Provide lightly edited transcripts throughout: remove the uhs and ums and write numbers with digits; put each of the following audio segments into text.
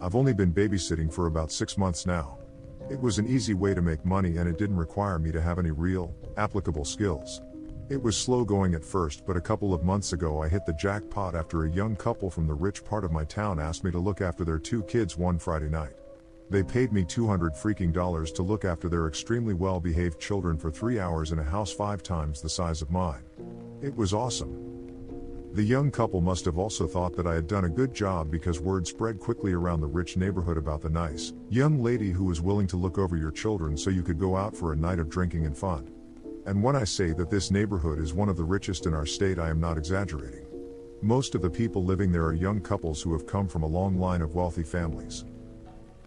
I've only been babysitting for about 6 months now. It was an easy way to make money and it didn't require me to have any real, applicable skills. It was slow going at first, but a couple of months ago I hit the jackpot after a young couple from the rich part of my town asked me to look after their 2 kids one Friday night. They paid me $200 to look after their extremely well-behaved children for 3 hours in a house 5 times the size of mine. It was awesome. The young couple must have also thought that I had done a good job because word spread quickly around the rich neighborhood about the nice, young lady who was willing to look over your children so you could go out for a night of drinking and fun. And when I say that this neighborhood is one of the richest in our state, I am not exaggerating. Most of the people living there are young couples who have come from a long line of wealthy families.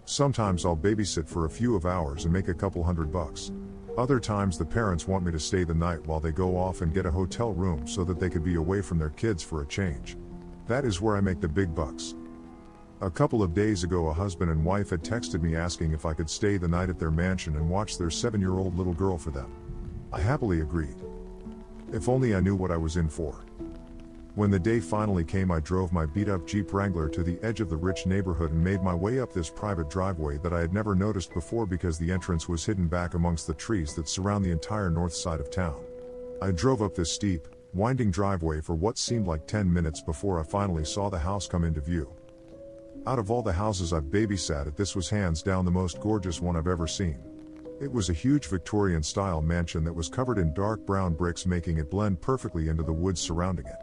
Sometimes I'll babysit for a few of hours and make a couple $100. Other times the parents want me to stay the night while they go off and get a hotel room so that they could be away from their kids for a change. That is where I make the big bucks. A couple of days ago, a husband and wife had texted me asking if I could stay the night at their mansion and watch their 7-year-old little girl for them. I happily agreed. If only I knew what I was in for. When the day finally came, I drove my beat-up Jeep Wrangler to the edge of the rich neighborhood and made my way up this private driveway that I had never noticed before because the entrance was hidden back amongst the trees that surround the entire north side of town. I drove up this steep, winding driveway for what seemed like 10 minutes before I finally saw the house come into view. Out of all the houses I've babysat at, this was hands down the most gorgeous one I've ever seen. It was a huge Victorian-style mansion that was covered in dark brown bricks, making it blend perfectly into the woods surrounding it.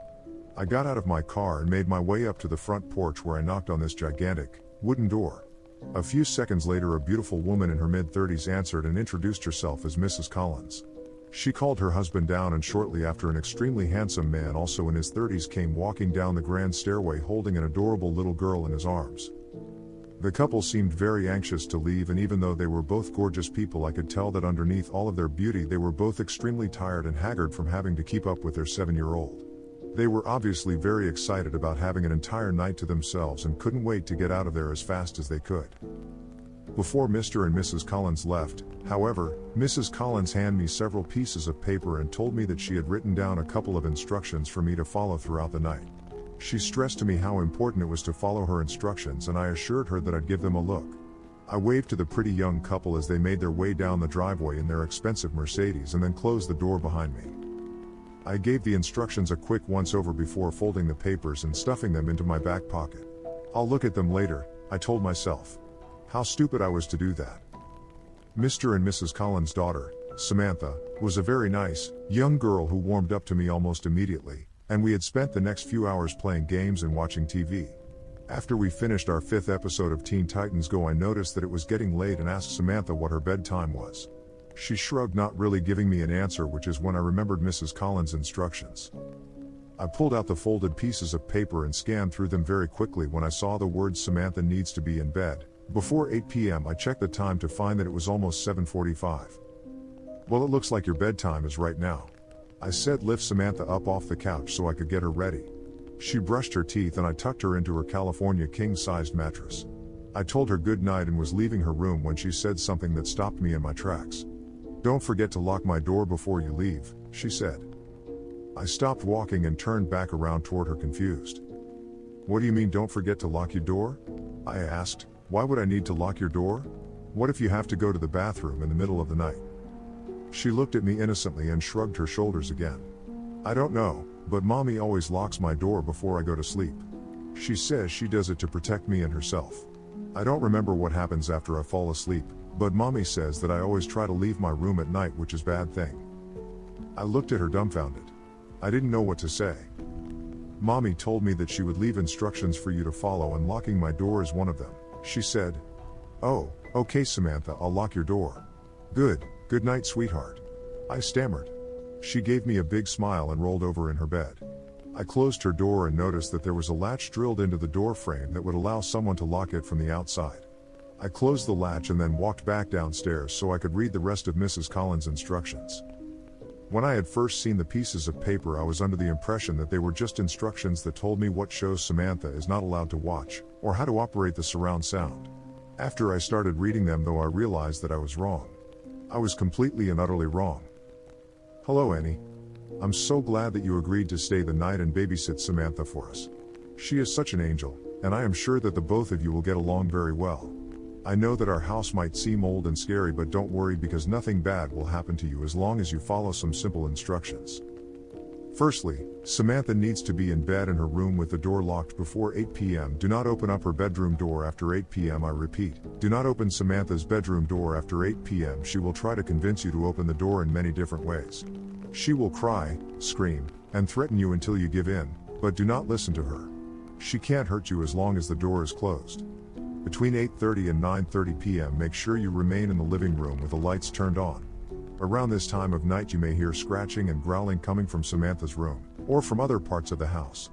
I got out of my car and made my way up to the front porch where I knocked on this gigantic, wooden door. A few seconds later, a beautiful woman in her mid-30s answered and introduced herself as Mrs. Collins. She called her husband down, and shortly after, an extremely handsome man also in his 30s came walking down the grand stairway holding an adorable little girl in his arms. The couple seemed very anxious to leave, and even though they were both gorgeous people, I could tell that underneath all of their beauty they were both extremely tired and haggard from having to keep up with their 7-year-old. They were obviously very excited about having an entire night to themselves and couldn't wait to get out of there as fast as they could. Before Mr. and Mrs. Collins left, however, Mrs. Collins handed me several pieces of paper and told me that she had written down a couple of instructions for me to follow throughout the night. She stressed to me how important it was to follow her instructions, and I assured her that I'd give them a look. I waved to the pretty young couple as they made their way down the driveway in their expensive Mercedes and then closed the door behind me. I gave the instructions a quick once-over before folding the papers and stuffing them into my back pocket. I'll look at them later, I told myself. How stupid I was to do that. Mr. and Mrs. Collins' daughter, Samantha, was a very nice, young girl who warmed up to me almost immediately, and we had spent the next few hours playing games and watching TV. After we finished our 5th episode of Teen Titans Go, I noticed that it was getting late and asked Samantha what her bedtime was. She shrugged, not really giving me an answer, which is when I remembered Mrs. Collins' instructions. I pulled out the folded pieces of paper and scanned through them very quickly when I saw the words "Samantha needs to be in bed." Before 8 p.m. I checked the time to find that it was almost 7:45. "Well, it looks like your bedtime is right now," I said. Lift Samantha up off the couch so I could get her ready. She brushed her teeth and I tucked her into her California king-sized mattress. I told her good night and was leaving her room when she said something that stopped me in my tracks. "Don't forget to lock my door before you leave," she said. I stopped walking and turned back around toward her, confused. "What do you mean, don't forget to lock your door?" I asked. "Why would I need to lock your door? What if you have to go to the bathroom in the middle of the night?" She looked at me innocently and shrugged her shoulders again. "I don't know, but Mommy always locks my door before I go to sleep. She says she does it to protect me and herself. I don't remember what happens after I fall asleep, but Mommy says that I always try to leave my room at night, which is a bad thing." I looked at her dumbfounded. I didn't know what to say. "Mommy told me that she would leave instructions for you to follow, and locking my door is one of them," she said. "Oh, okay Samantha, I'll lock your door." Good night, sweetheart," I stammered. She gave me a big smile and rolled over in her bed. I closed her door and noticed that there was a latch drilled into the door frame that would allow someone to lock it from the outside. I closed the latch and then walked back downstairs so I could read the rest of Mrs. Collins' instructions. When I had first seen the pieces of paper, I was under the impression that they were just instructions that told me what shows Samantha is not allowed to watch, or how to operate the surround sound. After I started reading them, though, I realized that I was wrong. I was completely and utterly wrong. "Hello, Annie. I'm so glad that you agreed to stay the night and babysit Samantha for us. She is such an angel, and I am sure that the both of you will get along very well. I know that our house might seem old and scary, but don't worry because nothing bad will happen to you as long as you follow some simple instructions. Firstly, Samantha needs to be in bed in her room with the door locked before 8 p.m. Do not open up her bedroom door after 8 p.m. I repeat, do not open Samantha's bedroom door after 8 p.m. She will try to convince you to open the door in many different ways. She will cry, scream, and threaten you until you give in, but do not listen to her. She can't hurt you as long as the door is closed. Between 8:30 and 9:30 p.m. make sure you remain in the living room with the lights turned on. Around this time of night you may hear scratching and growling coming from Samantha's room, or from other parts of the house.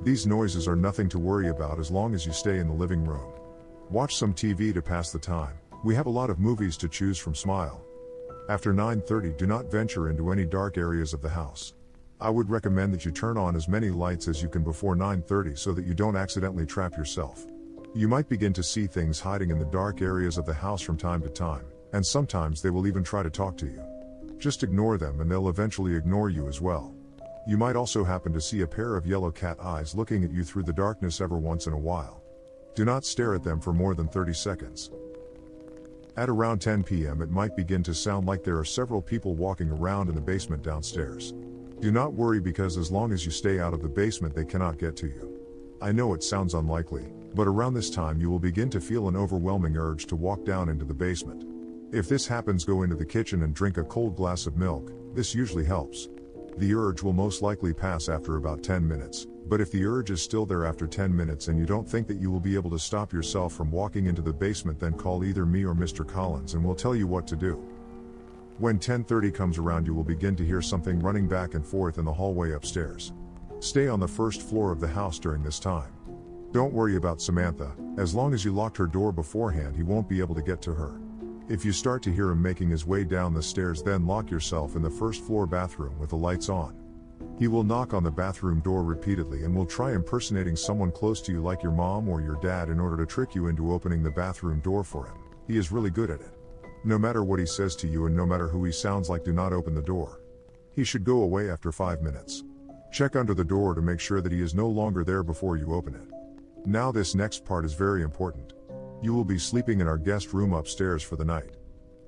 These noises are nothing to worry about as long as you stay in the living room. Watch some TV to pass the time. We have a lot of movies to choose from. Smile. After 9:30 do not venture into any dark areas of the house. I would recommend that you turn on as many lights as you can before 9:30 so that you don't accidentally trap yourself. You might begin to see things hiding in the dark areas of the house from time to time, and sometimes they will even try to talk to you. Just ignore them and they'll eventually ignore you as well. You might also happen to see a pair of yellow cat eyes looking at you through the darkness every once in a while. Do not stare at them for more than 30 seconds. At around 10 p.m. it might begin to sound like there are several people walking around in the basement downstairs. Do not worry because as long as you stay out of the basement they cannot get to you. I know it sounds unlikely, but around this time you will begin to feel an overwhelming urge to walk down into the basement. If this happens, go into the kitchen and drink a cold glass of milk. This usually helps. The urge will most likely pass after about 10 minutes, but if the urge is still there after 10 minutes and you don't think that you will be able to stop yourself from walking into the basement, then call either me or Mr. Collins and we'll tell you what to do. When 10:30 comes around you will begin to hear something running back and forth in the hallway upstairs. Stay on the first floor of the house during this time. Don't worry about Samantha, as long as you locked her door beforehand he won't be able to get to her. If you start to hear him making his way down the stairs, then lock yourself in the first floor bathroom with the lights on. He will knock on the bathroom door repeatedly and will try impersonating someone close to you like your mom or your dad in order to trick you into opening the bathroom door for him. He is really good at it. No matter what he says to you and no matter who he sounds like, do not open the door. He should go away after 5 minutes. Check under the door to make sure that he is no longer there before you open it. Now this next part is very important. You will be sleeping in our guest room upstairs for the night.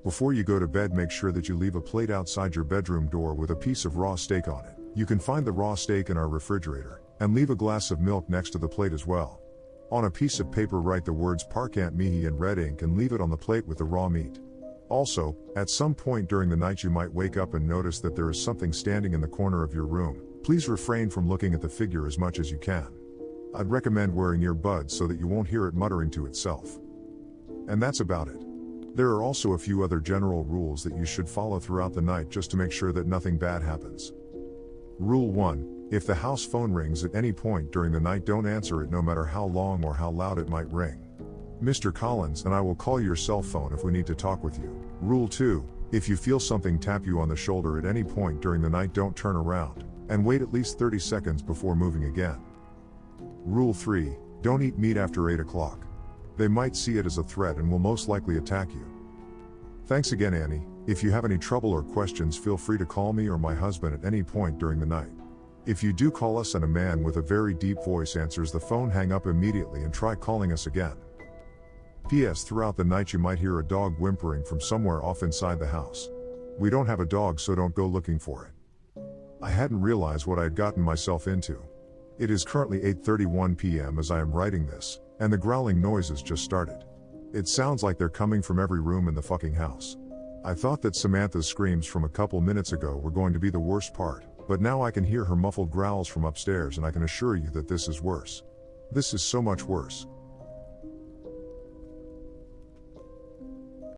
Before you go to bed, make sure that you leave a plate outside your bedroom door with a piece of raw steak on it. You can find the raw steak in our refrigerator, and leave a glass of milk next to the plate as well. On a piece of paper write the words Park Aunt Mihi in red ink and leave it on the plate with the raw meat. Also, at some point during the night you might wake up and notice that there is something standing in the corner of your room. Please refrain from looking at the figure as much as you can. I'd recommend wearing earbuds so that you won't hear it muttering to itself. And that's about it. There are also a few other general rules that you should follow throughout the night just to make sure that nothing bad happens. Rule 1. If the house phone rings at any point during the night, don't answer it no matter how long or how loud it might ring. Mr. Collins and I will call your cell phone if we need to talk with you. Rule 2. If you feel something tap you on the shoulder at any point during the night, don't turn around, and wait at least 30 seconds before moving again. Rule 3. Don't eat meat after 8 o'clock. They might see it as a threat and will most likely attack you. Thanks again, Annie. If you have any trouble or questions, feel free to call me or my husband at any point during the night. If you do call us and a man with a very deep voice answers the phone, hang up immediately and try calling us again. P.S. Throughout the night you might hear a dog whimpering from somewhere off inside the house. We don't have a dog, so don't go looking for it. I hadn't realized what I had gotten myself into. It is currently 8:31 p.m. as I am writing this, and the growling noises just started. It sounds like they're coming from every room in the fucking house. I thought that Samantha's screams from a couple minutes ago were going to be the worst part, but now I can hear her muffled growls from upstairs, and I can assure you that this is worse. This is so much worse.